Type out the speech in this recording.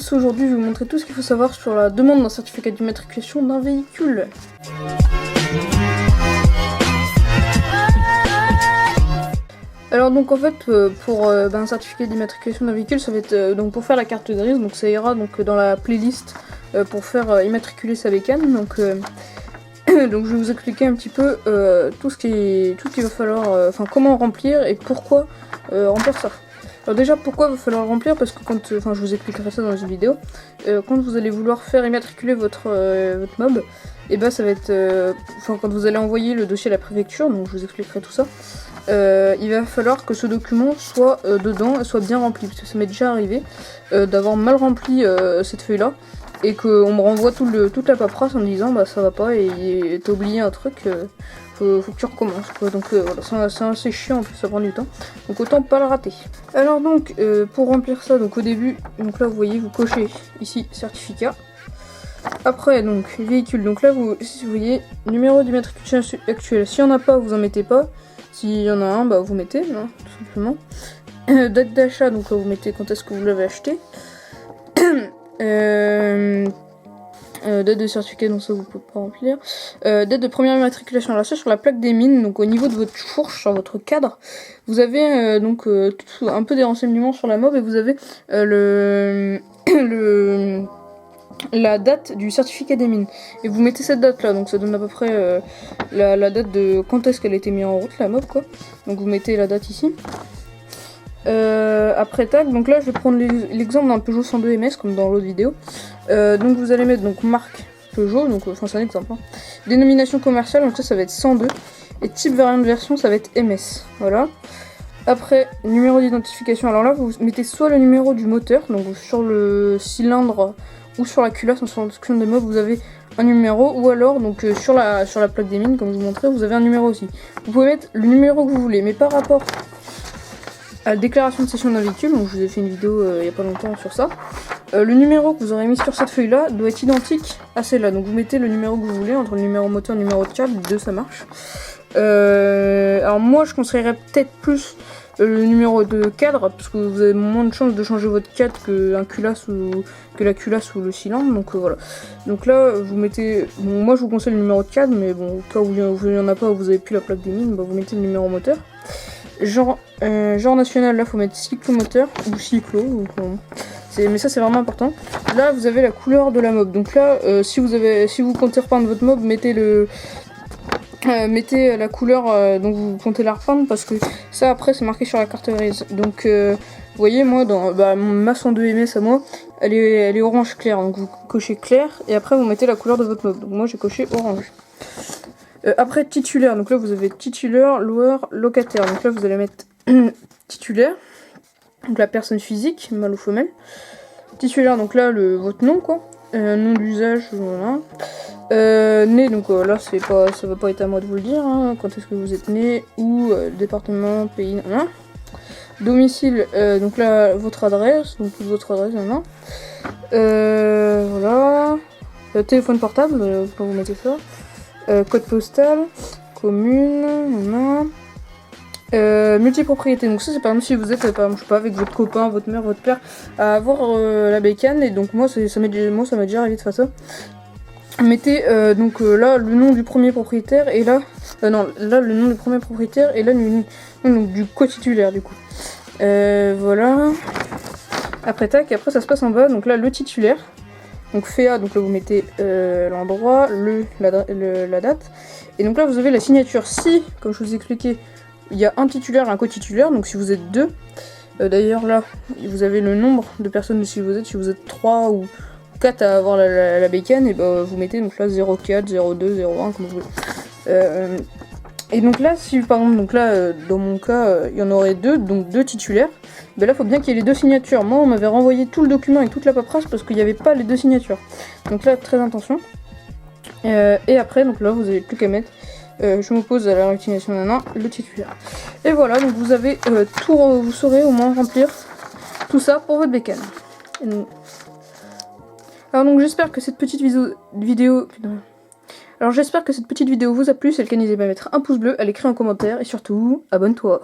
tous, aujourd'hui je vais vous montrer tout ce qu'il faut savoir sur la demande d'un certificat d'immatriculation d'un véhicule. Alors donc en fait pour un certificat d'immatriculation d'un véhicule, ça va être donc pour faire la carte grise, donc ça ira donc dans la playlist pour faire immatriculer sa bécane. Donc donc je vais vous expliquer un petit peu tout ce qu'il va falloir, enfin comment remplir et pourquoi remplir ça. Alors déjà pourquoi il va falloir remplir, parce que quand, je vous expliquerai ça dans une vidéo, quand vous allez vouloir faire immatriculer votre mob, et ben ça va être, quand vous allez envoyer le dossier à la préfecture, donc je vous expliquerai tout ça, il va falloir que ce document soit dedans et soit bien rempli, parce que ça m'est déjà arrivé d'avoir mal rempli cette feuille là, et qu'on me renvoie toute la paperasse en me disant bah ça va pas et t'as oublié un truc, faut que tu recommences quoi. Donc voilà, c'est assez chiant, en plus ça prend du temps, donc autant pas le rater. Alors donc pour remplir ça, donc au début, donc là vous voyez, vous cochez ici certificat. Après donc véhicule, donc là vous voyez numéro d'immatriculation actuel, s'il n'y en a pas vous en mettez pas, s'il y en a un bah vous mettez, hein, tout simplement. Date d'achat, donc là vous mettez quand est-ce que vous l'avez acheté. Date de certificat, donc ça vous pouvez pas remplir. Date de première immatriculation, là ça sur la plaque des mines, donc au niveau de votre fourche, sur votre cadre, vous avez un peu des renseignements sur la mob, et vous avez la date du certificat des mines. Et vous mettez cette date là, donc ça donne à peu près la date de quand est-ce qu'elle a été mise en route, la mob quoi. Donc vous mettez la date ici. Après tac, donc là je vais prendre l'exemple d'un Peugeot 102 MS comme dans l'autre vidéo. Donc vous allez mettre donc marque Peugeot, donc c'est un exemple. Hein. Dénomination commerciale, donc ça va être 102. Et type variant de version, ça va être MS. Voilà. Après numéro d'identification, alors là vous mettez soit le numéro du moteur, donc sur le cylindre ou sur la culasse, sur la description des mobs vous avez un numéro, ou alors donc sur la plaque des mines comme je vous montrais vous avez un numéro aussi. Vous pouvez mettre le numéro que vous voulez, mais par rapport à la déclaration de cession d'un véhicule, donc je vous ai fait une vidéo il y a pas longtemps sur ça, le numéro que vous aurez mis sur cette feuille là doit être identique à celle-là, donc vous mettez le numéro que vous voulez, entre le numéro moteur et le numéro de câble, les deux ça marche. Alors moi je conseillerais peut-être plus le numéro de cadre, parce que vous avez moins de chances de changer votre cadre que la culasse ou le cylindre, donc voilà. Donc là vous mettez, bon, moi je vous conseille le numéro de cadre, mais bon au cas où il n'y en a pas, où vous avez plus la plaque des mines, bah, vous mettez le numéro moteur. Genre national, là faut mettre cyclomoteur ou cyclo, donc, mais ça c'est vraiment important. Là vous avez la couleur de la mob, donc là si vous comptez repeindre votre mob, mettez la couleur dont vous comptez la repeindre, parce que ça après c'est marqué sur la carte grise. Donc vous voyez, moi dans ma 102 MS à moi, elle est orange clair, donc vous cochez clair et après vous mettez la couleur de votre mob. Donc moi j'ai coché orange. Après titulaire, donc là vous avez titulaire, loueur, locataire. Donc là vous allez mettre titulaire, donc la personne physique, mâle ou femelle. Titulaire, donc là votre nom quoi, nom d'usage, voilà. Né, donc là ça va pas être à moi de vous le dire, hein, quand est-ce que vous êtes né, ou département, pays, nan. Domicile, donc là votre adresse, donc toute votre adresse, nan. Voilà. Téléphone portable, vous mettez ça. Code postal, commune, multipropriété, donc ça c'est par exemple si vous êtes par exemple, je sais pas, avec votre copain, votre mère, votre père à avoir la bécane, et donc moi ça m'est déjà arrivé de faire ça. Mettez là le nom du premier propriétaire, et là là le nom du premier propriétaire, et là donc du co-titulaire du coup. Voilà. Après tac, après ça se passe en bas, donc là le titulaire. Donc FEA, donc là vous mettez l'endroit, la date, et donc là vous avez la signature. Si, comme je vous ai expliqué, il y a un titulaire et un co-titulaire, donc si vous êtes deux, d'ailleurs là vous avez le nombre de personnes, si vous êtes 3 ou 4 à avoir la bécane, et bah vous mettez donc là 04, 02, 01 comme vous voulez. Et donc là, si par exemple, donc là dans mon cas il y en aurait deux, donc deux titulaires, ben là faut bien qu'il y ait les deux signatures. Moi on m'avait renvoyé tout le document avec toute la paperasse parce qu'il n'y avait pas les deux signatures. Donc là très attention. Et après donc là vous avez plus qu'à mettre je m'oppose à la réutilisation le titulaire. Et voilà, donc vous avez vous saurez au moins remplir tout ça pour votre bécane. Alors donc j'espère que cette petite vidéo vous a plu. Si c'est le cas, n'hésitez pas à mettre un pouce bleu, à l'écrire en commentaire, et surtout abonne-toi.